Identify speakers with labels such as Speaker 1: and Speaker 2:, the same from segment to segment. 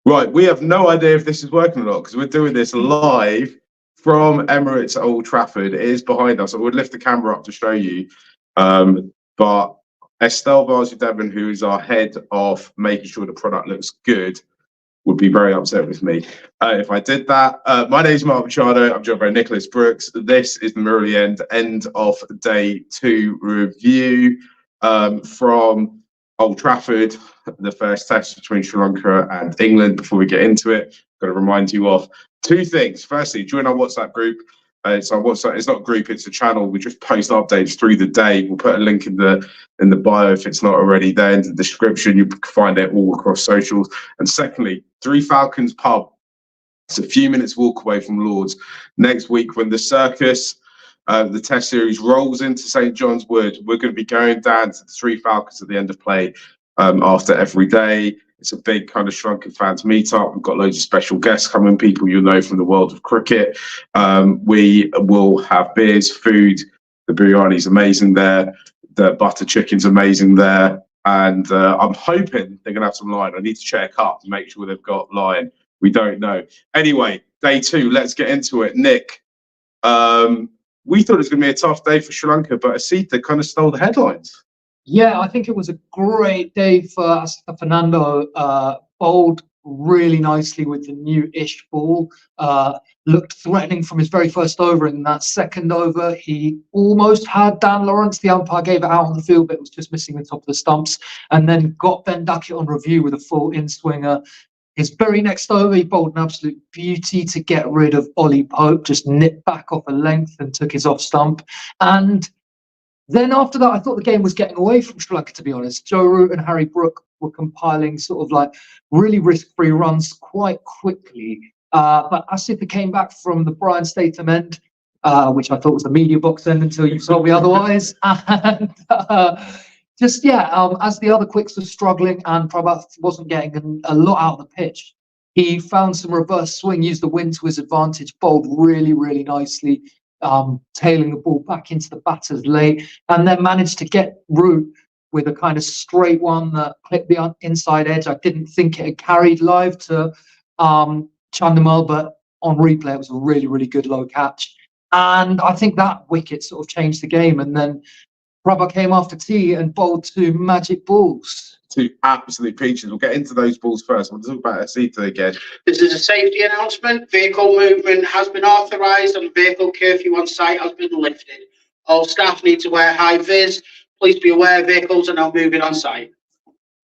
Speaker 1: Right, we have no idea if this is working or not because we're doing this live from Emirates at Old Trafford. It is behind us. I would lift the camera up to show you. But Estelle Varsu-Devon, who is our head of making sure the product looks good, would be very upset with me if I did that. My name is Mark Machado. I'm joined by Nicholas Brooks. This is the Murali End of Day 2 review from Old Trafford, the first test between Sri Lanka and England. Before we get into it, I've got to remind you of two things. Firstly, join our WhatsApp group. It's our WhatsApp. It's not a group; it's a channel. We just post updates through the day. We'll put a link in the bio if it's not already there. In the description, you can find it all across socials. And secondly, Three Falcons Pub. It's a few minutes walk away from Lords. Next week, when the circus, the Test series rolls into St John's Wood, we're going to be going down to the Three Falcons at the end of play after every day. It's a big kind of Sri Lankan fans meetup. We've got loads of special guests coming, people you'll know from the world of cricket. We will have beers, food. The biryani's amazing there. The butter chicken's amazing there. And I'm hoping they're going to have some lion. I need to check up to make sure they've got lion. We don't know. Anyway, day 2, let's get into it. Nick, we thought it was going to be a tough day for Sri Lanka, but Asita kind of stole the headlines.
Speaker 2: Yeah, I think it was a great day for Asita Fernando. Bowled really nicely with the new-ish ball. Looked threatening from his very first over. In that second over, he almost had Dan Lawrence. The umpire gave it out on the field, but it was just missing the top of the stumps. And then got Ben Duckett on review with a full in-swinger. His very next over, he bowled an absolute beauty to get rid of Ollie Pope. Just nipped back off a length and took his off stump. And then after that, I thought the game was getting away from Sri Lanka, to be honest. Joe Root and Harry Brook were compiling sort of like really risk-free runs quite quickly. But Asita came back from the Brian Statham end, which I thought was the media box end until you told me otherwise. And as the other quicks were struggling and Prabhat wasn't getting a lot out of the pitch, he found some reverse swing, used the wind to his advantage, bowled really, really nicely. Tailing the ball back into the batters late, and then managed to get Root with a kind of straight one that clipped the inside edge. I didn't think it had carried live to Chandimal, but on replay it was a really, really good low catch. And I think that wicket sort of changed the game. And then Prabha came after tea and bowled 2 magic balls.
Speaker 1: 2 absolute peaches. We'll get into those balls first. We'll talk about Asita again.
Speaker 3: This is a safety announcement. Vehicle movement has been authorised and vehicle curfew on site has been lifted. All staff need to wear high vis. Please be aware vehicles are now moving on site.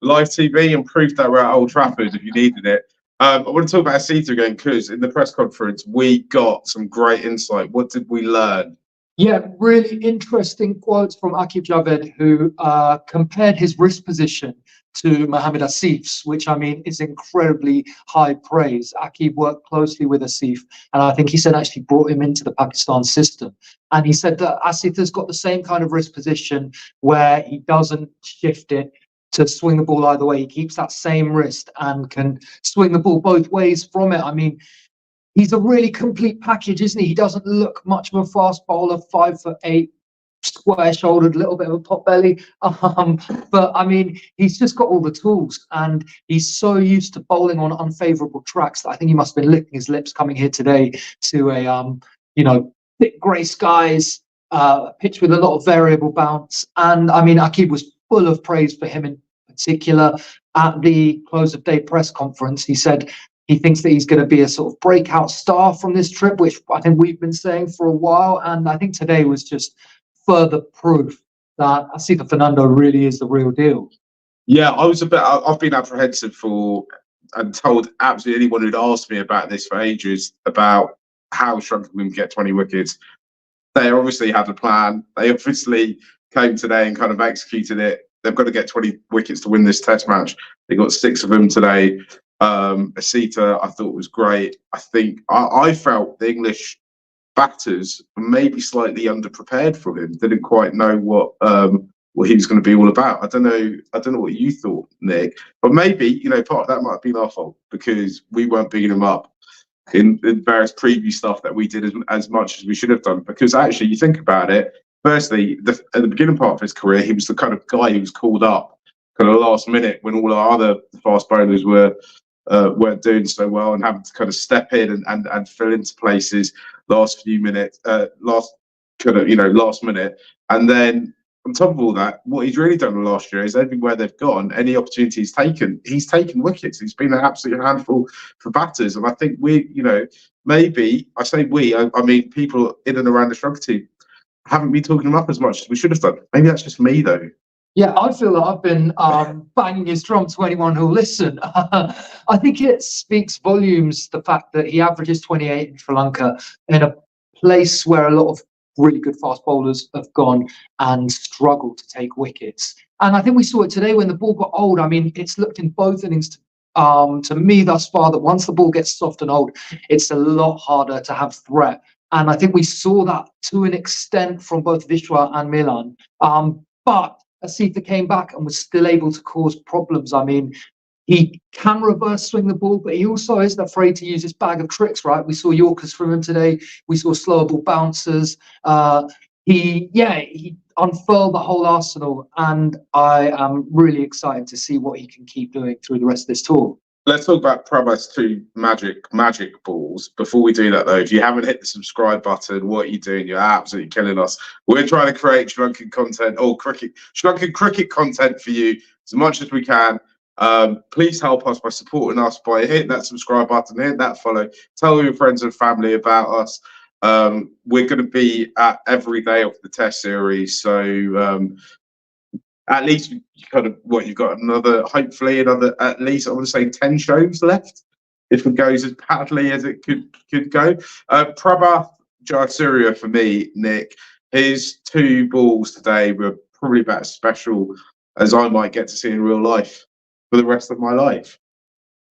Speaker 1: Live TV and proof that we're at Old Trafford if you needed it. I want to talk about Asita again because in the press conference we got some great insight. What did we learn?
Speaker 2: Yeah, really interesting quotes from Aqib Javed, who compared his wrist position to Mohammad Asif's, which I mean is incredibly high praise. Aqib worked closely with Asif, and I think he said actually brought him into the Pakistan system. And he said that Asif has got the same kind of wrist position where he doesn't shift it to swing the ball either way. He keeps that same wrist and can swing the ball both ways from it. I mean, he's a really complete package, isn't he? He doesn't look much of a fast bowler, 5'8", square-shouldered, little bit of a pot belly. But I mean, he's just got all the tools, and he's so used to bowling on unfavourable tracks that I think he must have been licking his lips coming here today to a thick grey skies, pitch with a lot of variable bounce. And I mean, Aqib was full of praise for him in particular. At the close of day press conference, he said he thinks that he's going to be a sort of breakout star from this trip, which I think we've been saying for a while. And I think today was just further proof that Asita Fernando really is the real deal.
Speaker 1: Yeah, I've been apprehensive for and told absolutely anyone who'd asked me about this for ages about how Sri Lanka would get 20 wickets. They obviously had a plan. They obviously came today and kind of executed it. They've got to get 20 wickets to win this test match. They got 6 of them today. Asita, I thought was great. I think I felt the English batters were maybe slightly underprepared for him. Didn't quite know what he was going to be all about. I don't know what you thought, Nick, but maybe part of that might have been our fault because we weren't bigging him up in various preview stuff that we did as much as we should have done. Because actually, you think about it. Firstly, at the beginning part of his career, he was the kind of guy who was called up kind of last minute when all our other fast bowlers were weren't doing so well and having to kind of step in and fill into places last few minutes, last minute. And then on top of all that, what he's really done last year is everywhere they've gone, any opportunity he's taken wickets. He's been an absolute handful for batters. And I think maybe, I say we, I mean people in and around the Sri Lanka team haven't been talking him up as much as we should have done. Maybe that's just me though.
Speaker 2: Yeah, I feel that I've been banging his drum to anyone who'll listen. I think it speaks volumes, the fact that he averages 28 in Sri Lanka in a place where a lot of really good fast bowlers have gone and struggled to take wickets. And I think we saw it today when the ball got old. I mean, it's looked in both innings to me thus far that once the ball gets soft and old, it's a lot harder to have threat. And I think we saw that to an extent from both Vishwa and Milan. But Asitha came back and was still able to cause problems. I mean, he can reverse swing the ball, but he also isn't afraid to use his bag of tricks, right? We saw Yorkers from him today. We saw slower ball bouncers. He unfurled the whole arsenal, and I am really excited to see what he can keep doing through the rest of this tour.
Speaker 1: Let's talk about Prabha's two magic balls. Before we do that, though, if you haven't hit the subscribe button, what are you doing? You're absolutely killing us. We're trying to create Sri Lankan content, or Sri Lankan cricket content for you as much as we can. Please help us by supporting us by hitting that subscribe button, hitting that follow, tell your friends and family about us. We're going to be at every day of the test series, so at least you've got hopefully another at least I want to say 10 shows left if it goes as badly as it could go. Prabha Jayasuriya for me, Nick, his two balls today were probably about as special as I might get to see in real life for the rest of my life.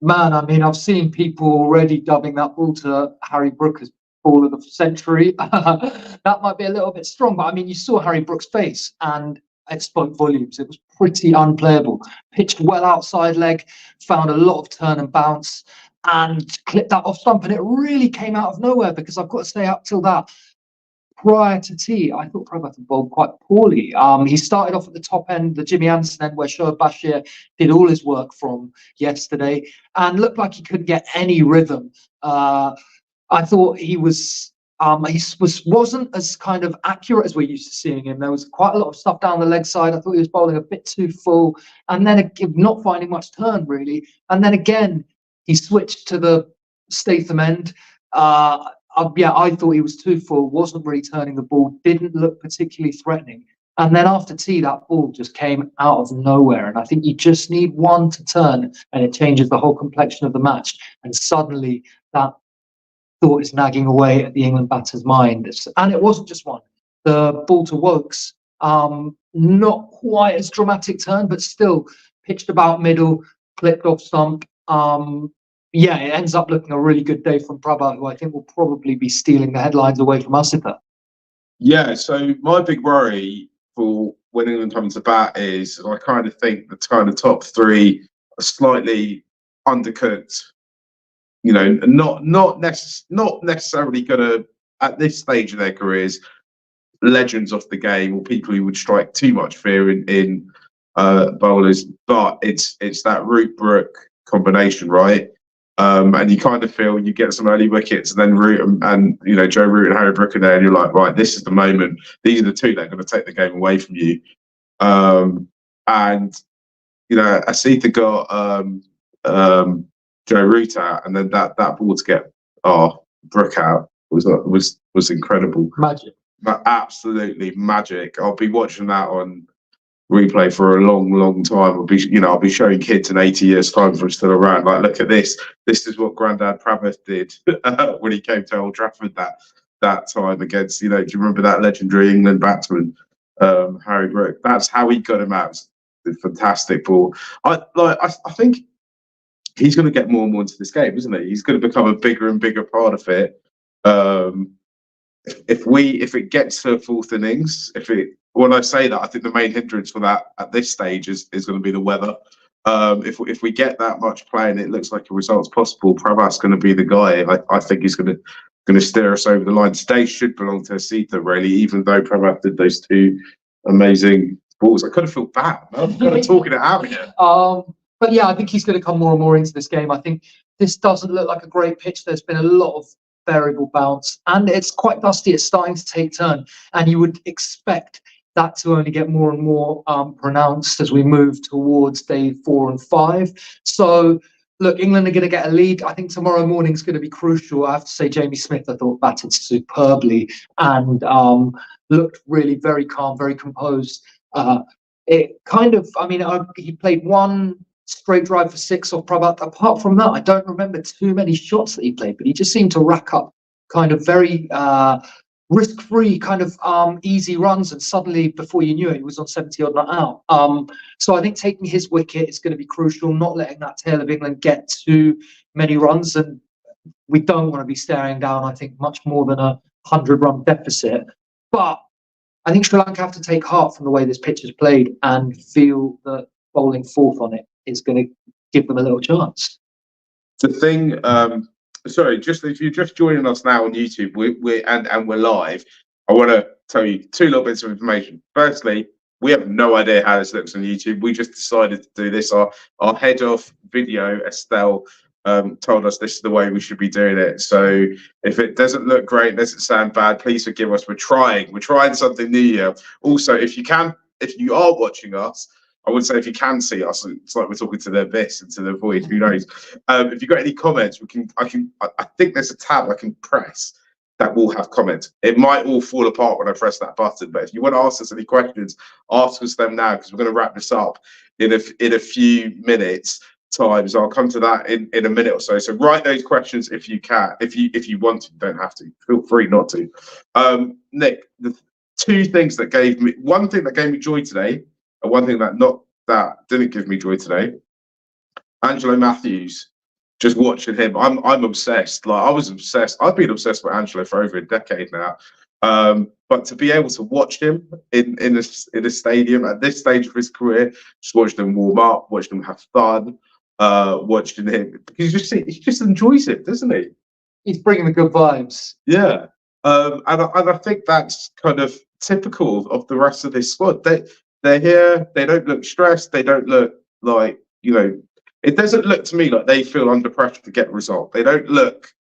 Speaker 2: Man, I mean, I've seen people already dubbing that ball to Harry Brook as ball of the century. That might be a little bit strong, but I mean, you saw Harry Brook's face and it spoke volumes. It was pretty unplayable. Pitched well outside leg, found a lot of turn and bounce, and clipped that off stump. And it really came out of nowhere, because I've got to say, up till that, prior to tea, I thought Prabha bowled quite poorly. He started off at the top end, the Jimmy Anderson end, where Shoaib Bashir did all his work from yesterday, and looked like he couldn't get any rhythm. I thought he wasn't as kind of accurate as we're used to seeing him. There was quite a lot of stuff down the leg side. I thought he was bowling a bit too full, and then not finding much turn really. And then again, he switched to the Statham end. I thought he was too full, wasn't really turning the ball, didn't look particularly threatening. And then after tea, that ball just came out of nowhere. And I think you just need one to turn and it changes the whole complexion of the match. And suddenly that thought is nagging away at the England batter's mind. And it wasn't just one. The ball to Wokes, not quite as dramatic turn, but still pitched about middle, clipped off stump. It ends up looking a really good day from Prabha, who I think will probably be stealing the headlines away from Asitha. Yeah,
Speaker 1: so my big worry for when England come to bat is I kind of think the kind of top three are slightly undercooked. You know, not necessarily going to, at this stage of their careers, legends of the game or people who would strike too much fear in bowlers, but it's that Root-Brook combination, right? And you kind of feel you get some early wickets, and then Root and Joe Root and Harry Brook are there, and you're like, right, this is the moment. These are the two that are going to take the game away from you. Asitha got Joe Root out, and then that ball to get Brook out was incredible.
Speaker 2: Magic.
Speaker 1: But absolutely magic. I'll be watching that on replay for a long time. I'll be showing kids in 80 years time if I'm still around, like, look at this is what Grandad Prabha did when he came to Old Trafford that time against, do you remember that legendary England batsman Harry Brook? That's how he got him out. It's a fantastic ball. I think he's going to get more and more into this game, isn't he? He's going to become a bigger and bigger part of it. If it gets to fourth innings, when I say that, I think the main hindrance for that at this stage is going to be the weather. If we get that much play and it looks like a result's possible, Prabha's going to be the guy. I think he's going to steer us over the line. Today should belong to Asitha, really, even though Prabha did those two amazing balls. I kind of feel bad. I'm kind of talking it out here.
Speaker 2: But yeah, I think he's going to come more and more into this game. I think this doesn't look like a great pitch. There's been a lot of variable bounce, and it's quite dusty. It's starting to take turn, and you would expect that to only get more and more pronounced as we move towards day 4 and 5. So, look, England are going to get a lead. I think tomorrow morning is going to be crucial. I have to say, Jamie Smith, I thought, batted superbly and looked really very calm, very composed. It kind of, I mean, he played one straight drive for 6 off Prabhat. Apart from that, I don't remember too many shots that he played, but he just seemed to rack up kind of very risk-free kind of easy runs, and suddenly before you knew it, he was on 70 odd not out. So I think taking his wicket is going to be crucial, not letting that tail of England get too many runs, and we don't want to be staring down, I think, much more than a 100-run deficit. But I think Sri Lanka have to take heart from the way this pitch is played and feel that bowling fourth on it is going to give them a little chance.
Speaker 1: The thing, sorry, just if you're just joining us now on YouTube, we're live. I want to tell you 2 little bits of information. Firstly, we have no idea how this looks on YouTube. We just decided to do this. Our head of video, Estelle, told us this is the way we should be doing it. So if it doesn't look great, doesn't sound bad, please forgive us. We're trying something new here. Also, if you are watching us, I would say if you can see us, it's like we're talking to the abyss and to the void. Who knows? If you've got any comments, I think there's a tab I can press that will have comments. It might all fall apart when I press that button, but if you want to ask us any questions, ask us them now, because we're going to wrap this up in a few minutes times. I'll come to that in a minute or so. So write those questions if you can, if you want to. Don't have to. Feel free not to. Nick, the 2 things that gave me, one thing that gave me joy today, and one thing that didn't give me joy today, Angelo Matthews. Just watching him, I'm obsessed. Like, I was obsessed. I've been obsessed with Angelo for over a decade now. But to be able to watch him in a stadium at this stage of his career, just watching him warm up, watching him have fun, watching him, because he just enjoys it, doesn't he?
Speaker 2: He's bringing the good vibes.
Speaker 1: Yeah, and I think that's kind of typical of the rest of this squad. They're here. They don't look stressed. They don't look like, it doesn't look to me like they feel under pressure to get a result. They don't look.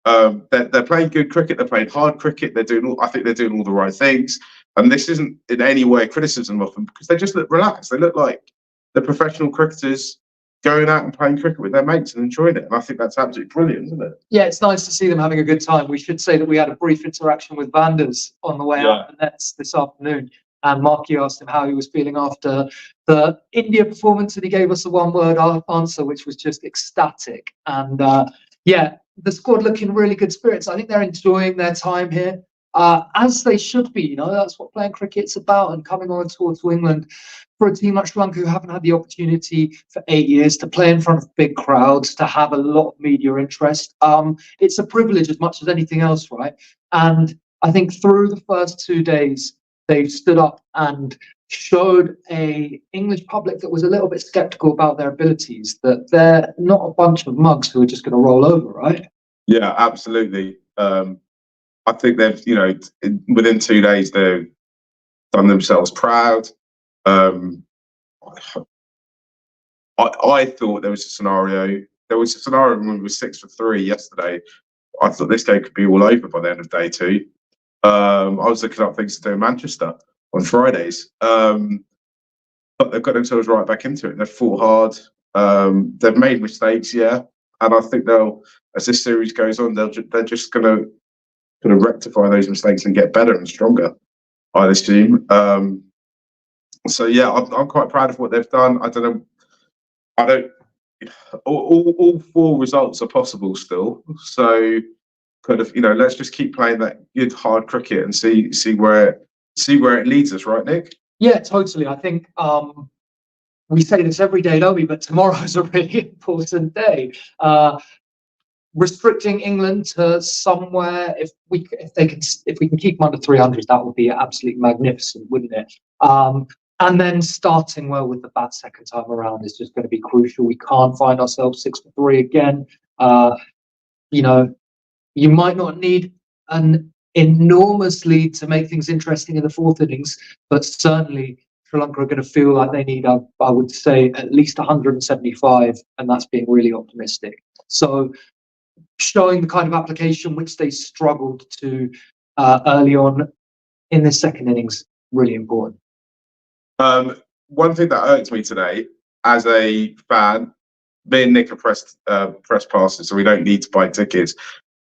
Speaker 1: They're playing good cricket. They're playing hard cricket. I think they're doing all the right things. And this isn't in any way a criticism of them, because they just look relaxed. They look like they're professional cricketers going out and playing cricket with their mates and enjoying it. And I think that's absolutely brilliant, isn't it?
Speaker 2: Yeah, it's nice to see them having a good time. We should say that we had a brief interaction with Vanders on the way out the nets this afternoon. And Marky asked him how he was feeling after the India performance, and he gave us a 1-word answer, which was just ecstatic. And the squad looking really good spirits. I think they're enjoying their time here, as they should be. That's what playing cricket's about, and coming on a tour to England for a team like Sri Lanka, who haven't had the opportunity for 8 years to play in front of big crowds, to have a lot of media interest. It's a privilege as much as anything else, right? And I think through the first 2 days, they've stood up and showed a English public that was a little bit skeptical about their abilities, that they're not a bunch of mugs who are just going to roll over, right?
Speaker 1: Yeah, absolutely. I think they've, within 2 days, they've done themselves proud. I thought there was a scenario when we were 6 for 3 yesterday. I thought this game could be all over by the end of day 2. I was looking up things to do in Manchester on Fridays, but they've got themselves right back into it. They've fought hard. They've made mistakes, and I think as this series goes on, they're just going to rectify those mistakes and get better and stronger, I assume. So I'm quite proud of what they've done. All 4 results are possible still. So kind of, let's just keep playing that good hard cricket and see where it leads us, right, Nick?
Speaker 2: Yeah, totally. I think we say this every day, don't we? But tomorrow's a really important day. Restricting England to somewhere, if we can keep them under 300, that would be absolutely magnificent, wouldn't it? And then starting well with the bat second time around is just going to be crucial. We can't find ourselves 6 for 3 again. You might not need an enormous lead to make things interesting in the 4th innings, but certainly Sri Lanka are going to feel like they need, I would say, at least 175, and that's being really optimistic. So showing the kind of application which they struggled to early on in the second innings, really important.
Speaker 1: One thing that irks me today, as a fan, me and Nick are press passes, so we don't need to buy tickets.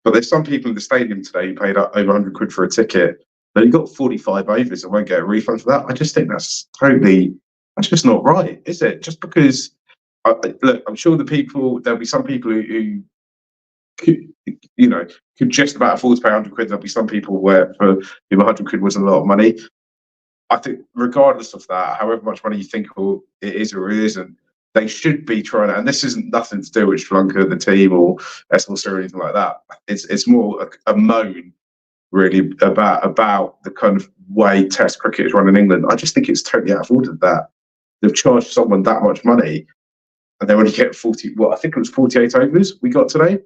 Speaker 1: But there's some people in the stadium today who paid over 100 quid for a ticket. But you got 45 overs and won't get a refund for that. I just think that's just not right, is it? Just because, look, I'm sure there'll be some people who could just about afford to pay 100 quid. There'll be some people where for whom 100 quid was a lot of money. I think regardless of that, however much money you think it is or it isn't, they should be trying to, and this isn't nothing to do with Sri Lanka, the team, or SLC or anything like that. It's more a moan, really, about the kind of way Test cricket is run in England. I just think it's totally out of order that they've charged someone that much money and they only get 40. Well, I think it was 48 overs we got today.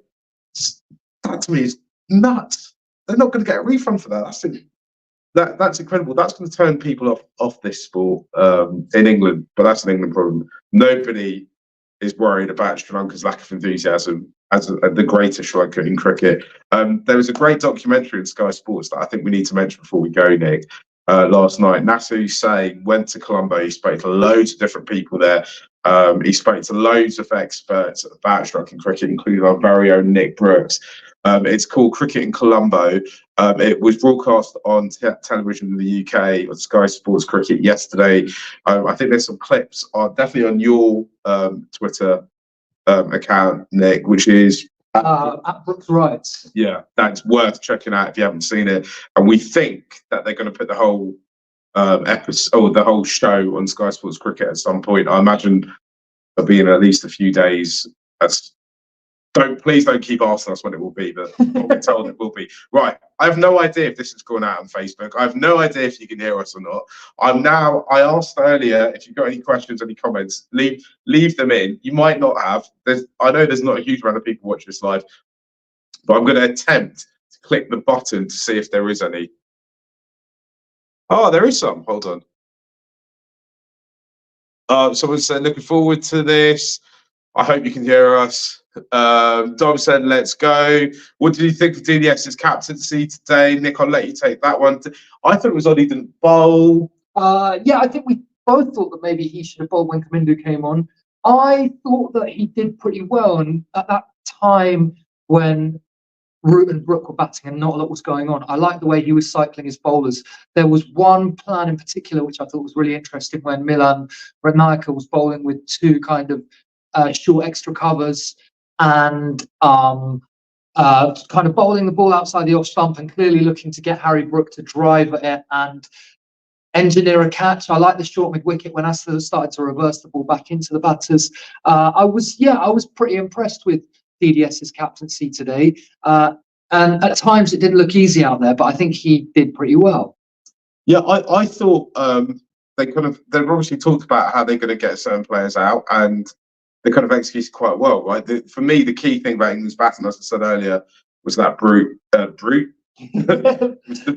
Speaker 1: That to me is nuts. They're not going to get a refund for that. That's incredible. That's going to turn people off this sport in England, but that's an England problem. Nobody is worried about Sri Lanka's lack of enthusiasm as the greatest Sri Lanka in cricket. There was a great documentary on Sky Sports that I think we need to mention before we go, Nick. Last night, Nathu Sain went to Colombo. He spoke to loads of different people there. He spoke to loads of experts about Sri Lankan cricket, including our very own Nick Brooks. It's called Cricket in Colombo. It was broadcast on television in the UK on Sky Sports Cricket yesterday. I think there's some clips definitely on your Twitter account, Nick, which is
Speaker 2: at Brooks Wrights.
Speaker 1: Yeah, that's worth checking out if you haven't seen it. And we think that they're going to put the whole episode or the whole show on Sky Sports Cricket at some point. I imagine it'll be in at least a few days. Please don't keep asking us when it will be, but we're told it will be. Right. I have no idea if this has gone out on Facebook. I have no idea if you can hear us or not. I asked earlier if you've got any questions, any comments, leave them in. You might not have. I know there's not a huge amount of people watching this live, but I'm going to attempt to click the button to see if there is any. Oh, there is some. Hold on. Someone said, looking forward to this. I hope you can hear us. Dom said, let's go. What did you think of DDS's captaincy today? Nick, I'll let you take that one. I thought it was odd he didn't bowl.
Speaker 2: Yeah, I think we both thought that maybe he should have bowled when Kamindu came on. I thought that he did pretty well. And at that time when Root and Brook were batting and not a lot was going on, I liked the way he was cycling his bowlers. There was one plan in particular which I thought was really interesting when Milan Ratnayaka was bowling with two kind of short extra covers and kind of bowling the ball outside the off stump and clearly looking to get Harry Brook to drive at it and engineer a catch. I like the short mid wicket when Asler started to reverse the ball back into the batters. I was pretty impressed with DDS's captaincy today. And at times it didn't look easy out there, but I think he did pretty well.
Speaker 1: Yeah, I thought they've obviously talked about how they're going to get certain players out, and they kind of executed quite well, right? For me, the key thing about England's batting, as I said earlier, was that Brute. It's the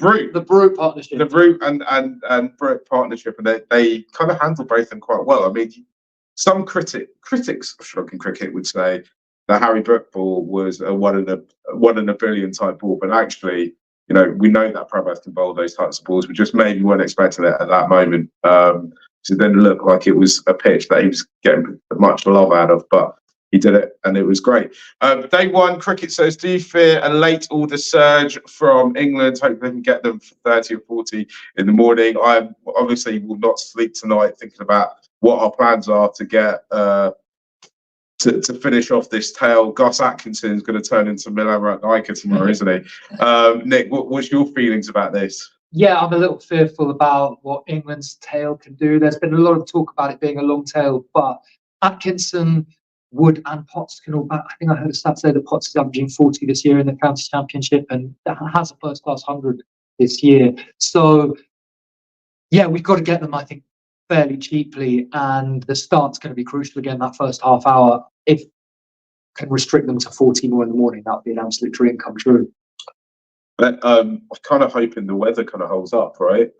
Speaker 1: Brute
Speaker 2: partnership.
Speaker 1: The Brute and Brute partnership, and they kind of handled both of them quite well. I mean, some critics of Sri Lankan cricket would say the Harry Brook ball was a one in a billion type ball, but actually, we know that Prabhat can bowl those types of balls. We just maybe weren't expecting it at that moment. So it didn't look like it was a pitch that he was getting much love out of, but he did it and it was great. Day one, cricket says, do you fear a late order surge from England? Hope they can get them for 30 or 40 in the morning. I obviously will not sleep tonight thinking about what our plans are to get to finish off this tale. Gus Atkinson is going to turn into Milan Ratnayaka tomorrow, isn't he? Nick, what's your feelings about this?
Speaker 2: Yeah, I'm a little fearful about what England's tail can do. There's been a lot of talk about it being a long tail, but Atkinson, Wood and Potts can all bat. I think I heard a stat say that Potts is averaging 40 this year in the County Championship and has a first-class 100 this year. So, yeah, we've got to get them, I think, fairly cheaply, and the start's going to be crucial again, that first half hour. If can restrict them to 40 more in the morning, that would be an absolute dream come true.
Speaker 1: But I'm kind of hoping the weather kind of holds up, right?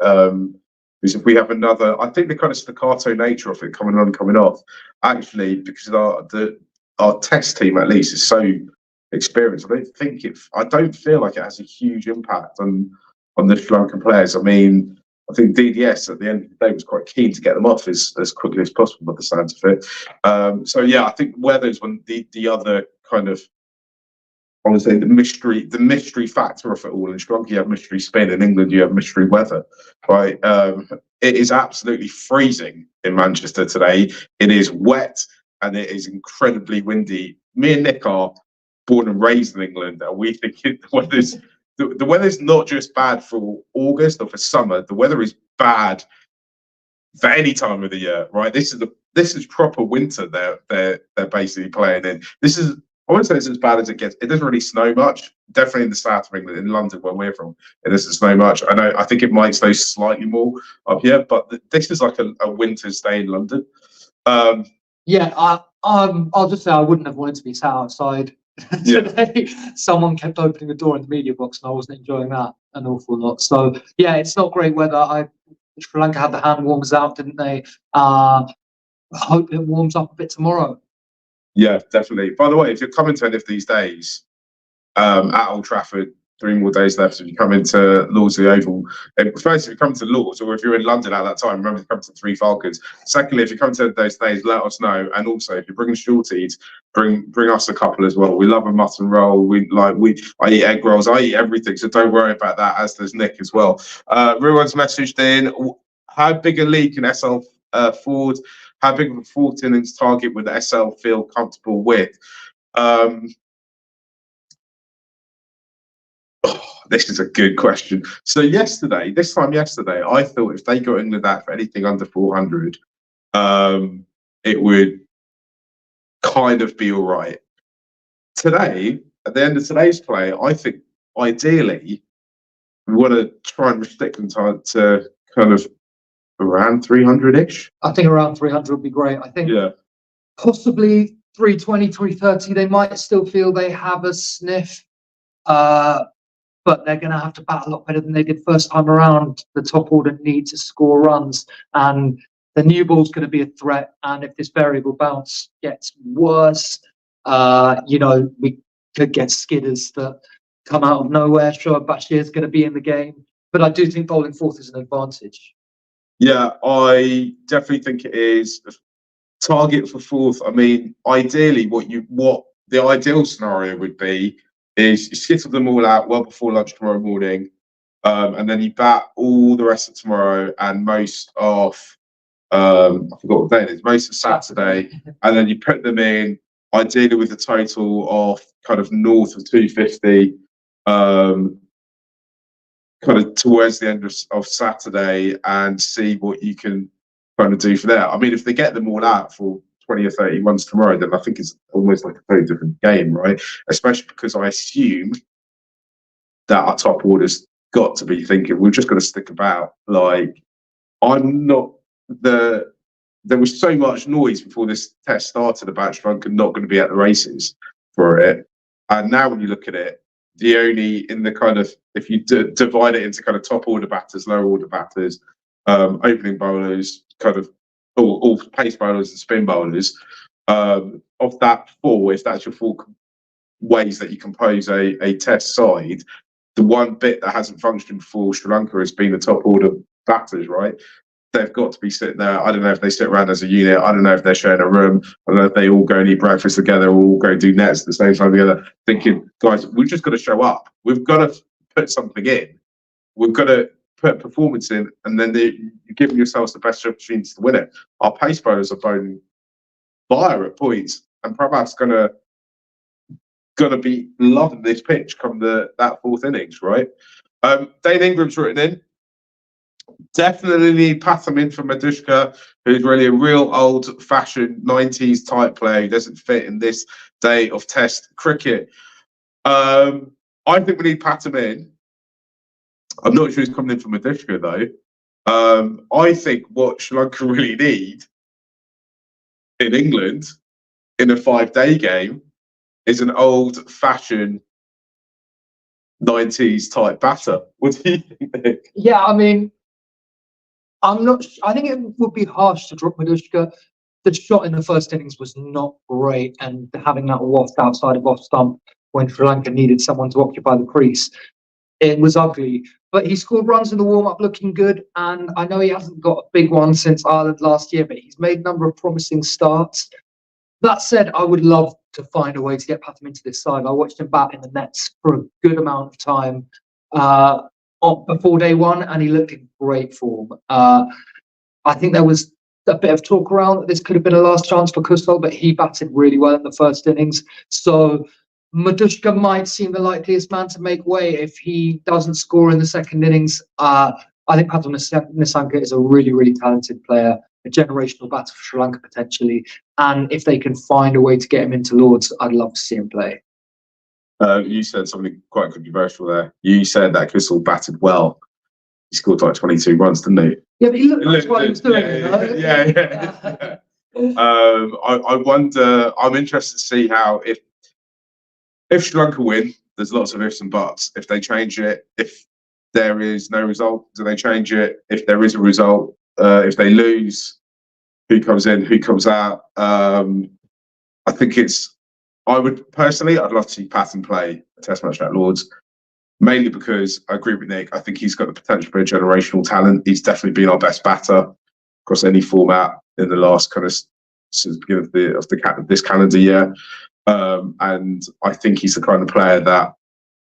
Speaker 1: Because if we have another, I think the kind of staccato nature of it coming on, coming off, actually, because our test team at least is so experienced. I don't feel like it has a huge impact on the Sri Lankan players. I mean, I think DDS at the end of the day was quite keen to get them off as quickly as possible by the sounds of it. So yeah, I think weather's one the other kind of, I would say, the mystery factor of it all. In Sri Lanka, you have mystery spin. In England, you have mystery weather, right? It is absolutely freezing in Manchester today. It is wet and it is incredibly windy. Me and Nick are born and raised in England, and we think the weather's not just bad for August or for summer. The weather is bad for any time of the year, right? This is proper winter. They're basically playing in. I wouldn't say it's as bad as it gets. It doesn't really snow much. Definitely in the south of England, in London, where we're from, it doesn't snow much. I think it might snow slightly more up here, but this is like a winter's day in London.
Speaker 2: Yeah, I'll just say I wouldn't have wanted to be sat outside today. Someone kept opening the door in the media box, and I wasn't enjoying that an awful lot. So yeah, it's not great weather. Sri Lanka had the hand warmers out, didn't they? I hope it warms up a bit tomorrow.
Speaker 1: Yeah, definitely. By the way, if you're coming to any of these days at Old Trafford, 3 more days left. If you come into Lords of the Oval, first, if you come to Lords, or if you're in London at that time, remember to come to Three Falcons. Secondly, if you come to those days, let us know. And also, if you're bringing shorties, bring us a couple as well. We love a mutton roll. I eat egg rolls. I eat everything. So don't worry about that. As does Nick as well. Ruan's messaged in. How big a lead can SL Ford? How big of a 4th innings target would the SL feel comfortable with? This is a good question. So this time yesterday, I thought if they got England out for anything under 400, it would kind of be all right. Today, at the end of today's play, I think ideally we want to try and restrict them to kind of around 300-ish.
Speaker 2: I think around 300 would be great. I think possibly 320, 330. They might still feel they have a sniff. But they're going to have to bat a lot better than they did first time around. The top order need to score runs, and the new ball's going to be a threat. And if this variable bounce gets worse, we could get skidders that come out of nowhere. Sure, Bashir's going to be in the game, but I do think bowling 4th is an advantage.
Speaker 1: Yeah, I definitely think it is. Target for 4th. I mean, ideally, what the ideal scenario would be is you skittle them all out well before lunch tomorrow morning, and then you bat all the rest of tomorrow and most of I forgot what day it is, most of Saturday, and then you put them in ideally with a total of kind of north of 250, kind of towards the end of Saturday, and see what you can kind of do for there. I mean, if they get them all out for 20 or 30 runs tomorrow, then I think it's almost like a very different game, right? Especially because I assume that our top order's got to be thinking we're just going to stick about. Like, there was so much noise before this test started about Sri Lanka not going to be at the races for it, and now when you look at it, if you divide it into kind of top order batters, lower order batters, opening bowlers, kind of all pace bowlers and spin bowlers, of that 4, if that's your 4 ways that you compose a test side, the one bit that hasn't functioned for Sri Lanka has been the top order batters, right? They've got to be sitting there. I don't know if they sit around as a unit. I don't know if they're sharing a room. I don't know if they all go and eat breakfast together or all go do nets at the same time together, thinking, guys, we've just got to show up. We've got to put something in. We've got to put performance in, and then you're giving yourselves the best opportunity to win it. Our pace bowlers are bowling fire at points, and Prabhak's gonna be loving this pitch come that 4th innings, right? Dane Ingram's written in. Definitely need Patham in for Madushka, who's really a real old-fashioned 90s type player who doesn't fit in this day of Test cricket. I think we need Patham in. I'm not sure he's coming in for Madushka, though. I think what Sri Lanka really need in England in a 5-day game is an old-fashioned 90s type batter. What do you think, Nick?
Speaker 2: Yeah, I mean, I'm not. I think it would be harsh to drop Madushka. The shot in the first innings was not great, and having that waft outside of off stump when Sri Lanka needed someone to occupy the crease, it was ugly. But he scored runs in the warm up, looking good. And I know he hasn't got a big one since Ireland last year, but he's made a number of promising starts. That said, I would love to find a way to get Patham into this side. I watched him bat in the nets for a good amount of time before day one, and he looked in great form. I think there was a bit of talk around that this could have been a last chance for Kusal, but he batted really well in the first innings. So Madushka might seem the likeliest man to make way if he doesn't score in the second innings. I think Patham Nissanka is a really, really talented player, a generational batter for Sri Lanka potentially. And if they can find a way to get him into Lords, I'd love to see him play.
Speaker 1: You said something quite controversial there. You said that Kusal batted well. He scored like 22 runs, didn't he?
Speaker 2: Yeah, but he looked what he was doing.
Speaker 1: Yeah. I wonder. I'm interested to see how if Sri Lanka win, there's lots of ifs and buts. If they change it, if there is no result, do they change it? If there is a result, if they lose, who comes in, who comes out? I think I would personally, I'd love to see Patham play a Test match at Lords. Mainly because I agree with Nick. I think he's got the potential for a generational talent. He's definitely been our best batter across any format in the last kind of since the beginning of this calendar year. And I think he's the kind of player that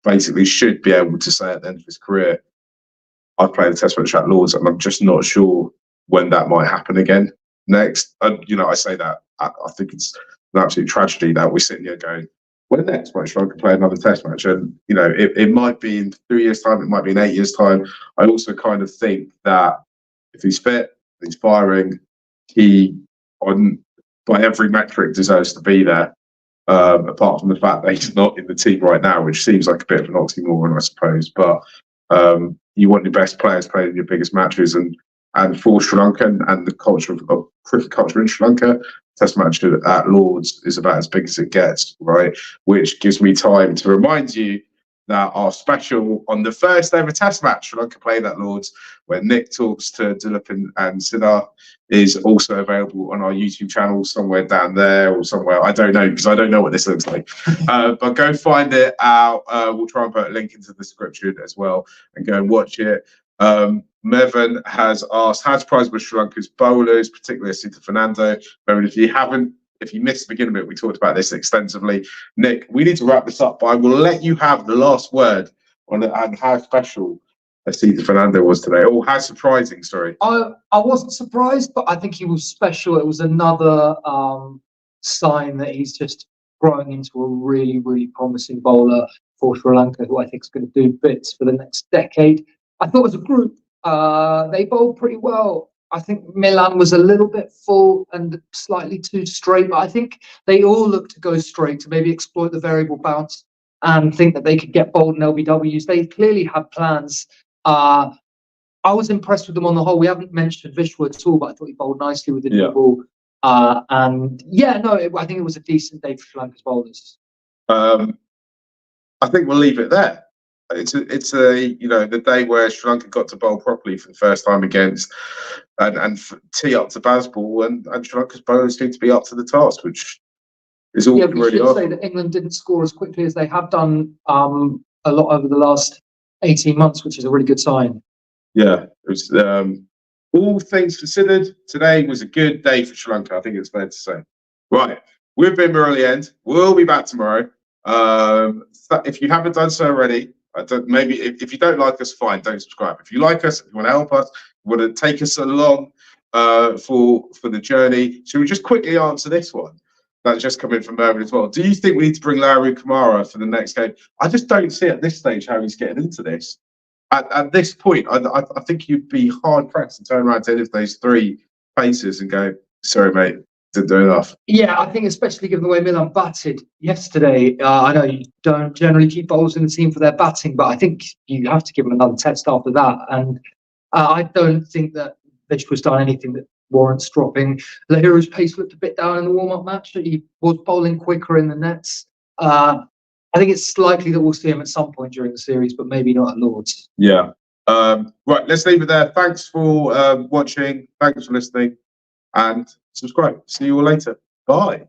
Speaker 1: basically should be able to say at the end of his career, I've played a Test match at Lords, and I'm just not sure when that might happen again. Next, I say that I think it's an absolute tragedy that we're sitting here going, when next might Sri Lanka play another Test match? And it might be in 3 years' time, it might be in 8 years' time. I also kind of think that if he's fit, he's firing, he by every metric deserves to be there. Apart from the fact that he's not in the team right now, which seems like a bit of an oxymoron, I suppose. But you want your best players playing in your biggest matches, and for Sri Lanka and the culture of cricket culture in Sri Lanka, Test match at Lords is about as big as it gets, right? Which gives me time to remind you that our special on the first ever Test match Sri Lanka played at Lords, where Nick talks to Dilip and Siddhar, is also available on our YouTube channel somewhere down there or somewhere. I don't know, because I don't know what this looks like. But go find it out. We'll try and put a link into the description as well and go and watch it. Mevan has asked, how surprised with Sri Lanka's bowlers, particularly Asita Fernando? Mevan, if you missed the beginning of it, we talked about this extensively. Nick, we need to wrap this up, but I will let you have the last word on how special Asita Fernando was today. Oh, how surprising, sorry.
Speaker 2: I wasn't surprised, but I think he was special. It was another sign that he's just growing into a really, really promising bowler for Sri Lanka, who I think is going to do bits for the next decade. I thought as a group, they bowled pretty well. I think Milan was a little bit full and slightly too straight, but I think they all looked to go straight to maybe exploit the variable bounce and think that they could get bowled in LBWs. They clearly had plans. I was impressed with them on the whole. We haven't mentioned Vishwa at all, but I thought he bowled nicely with the new ball. I think it was a decent day for Sri Lanka's bowlers.
Speaker 1: I think we'll leave it there. It's the day where Sri Lanka got to bowl properly for the first time against and tee up to Bazball, and Sri Lanka's bowlers seem to be up to the task, which is all really
Speaker 2: we should
Speaker 1: awesome.
Speaker 2: say that England didn't score as quickly as they have done a lot over the last 18 months, which is a really good sign.
Speaker 1: Yeah, it was, all things considered, today was a good day for Sri Lanka. I think it's fair to say. Right, we've been Murali End. We'll be back tomorrow. If you haven't done so already, maybe if you don't like us, fine, don't subscribe. If you like us, if you want to help us, you want to take us along for the journey, should we just quickly answer this one? That's just come in from Mervyn as well. Do you think we need to bring Larry Kamara for the next game? I just don't see at this stage how he's getting into this. At this point, I think you'd be hard pressed to turn around to any of those three paces and go, sorry, mate, didn't do enough.
Speaker 2: Yeah, I think especially given the way Milan batted yesterday, I know you don't generally keep bowlers in the team for their batting, but I think you have to give them another test after that. And I don't think that Vishwa's done anything that warrants dropping. Lahiru's pace looked a bit down in the warm-up match. He was bowling quicker in the nets. I think it's likely that we'll see him at some point during the series, but maybe not at Lords.
Speaker 1: Yeah. Right, let's leave it there. Thanks for watching. Thanks for listening, and subscribe. See you all later. Bye.